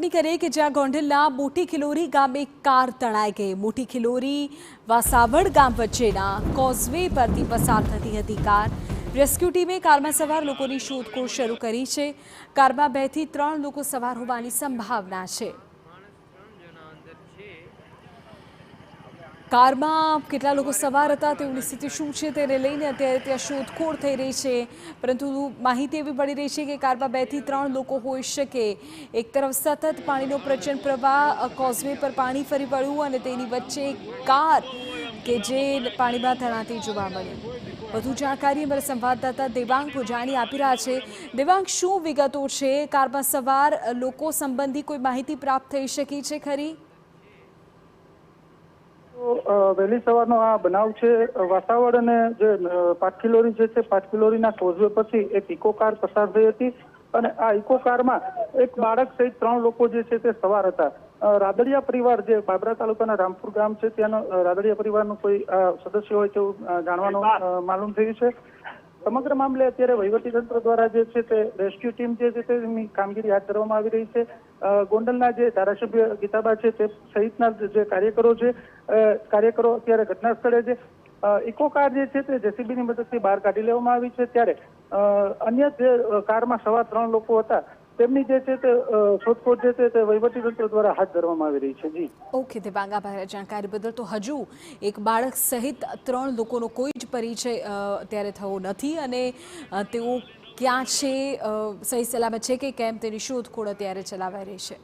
વાસાવડની કરીએ કે જ્યાં ગોંડલના મોટી ખિલોરી ગામે કાર તણાઈ ગઈ। મોટી ખિલોરી વાસાવડ ગામ વચ્ચેના કોઝવે પરથી પસાર થતી હતી કાર। રેસ્ક્યુ ટીમે કારમાં સવાર લોકોની શોધખોળ શરૂ કરી છે। કારમાં 2 થી 3 લોકો સવાર હોવાની સંભાવના છે। કારમાં કેટલા લોકો સવાર હતા તેઓની સ્થિતિ શું છે તેને લઈને અત્યારે ત્યાં શોધખોળ થઈ રહી છે, પરંતુ માહિતી એવી મળી રહી છે કે કારમાં 2 થી 3 લોકો હોઈ શકે। એક તરફ સતત પાણીનો પ્રચંડ પ્રવાહ, કોઝવે પર પાણી ફરી વળ્યું અને તેની વચ્ચે કાર કે જે પાણીમાં તણાતી જોવા મળી। વધુ જાણકારી અમારા સંવાદદાતા દેવાંગ ભુજાણી આપી રહ્યા છે। દેવાંગ, શું વિગતો છે? કારમાં સવાર લોકો સંબંધી કોઈ માહિતી પ્રાપ્ત થઈ શકી છે ખરી? વહેલી સવારનો આ બનાવ છે। વાસાવડ અને જે પાટખિલોરી જે છે, પાટખિલોરીના કોઝવે પરથી એક ઇકો કાર પસાર થઈ હતી અને આ ઇકો કારમાં એક બાળક સહિત 3 લોકો જે છે તે સવાર હતા। રાદડિયા પરિવાર, જે બાબરા તાલુકાના રામપુર ગામ છે, ત્યાંનો રાદડિયા પરિવારનું કોઈ સદસ્ય હોય તેવું જાણવાનું માલુમ થયું છે। સમગ્ર મામલે અત્યારે વહીવટીતંત્ર દ્વારા જે છે તે રેસ્ક્યુ ટીમ જે છે તેની કામગીરી હાથ ધરવામાં આવી રહી છે। ગોંડલના જે ધારાસભ્ય ગીતાબા છે તે સહિતના જે કાર્યકરો અત્યારે ઘટના સ્થળે છે। ઇકો કાર જે છે તે જેસીબીની મદદથી બહાર કાઢી લેવામાં આવી છે, ત્યારે અન્ય જે કારમાં સવાર 3 લોકો હતા તેમની જે છે તે શોધખોળ જે છે તે વહીવટીતંત્ર દ્વારા હાથ ધરવામાં આવી રહી છે। જી ઓકે દેવાંગ, આભાર જાણકારી બદલ। તો હજુ એક બાળક સહિત 3 લોકોનો કોઈ જ પરિચય અત્યારે થયો નથી અને તેઓ ક્યાં છે, સહી સલામત છે કે કેમ તેની શોધખોળ અત્યારે ચલાવાઈ રહી છે।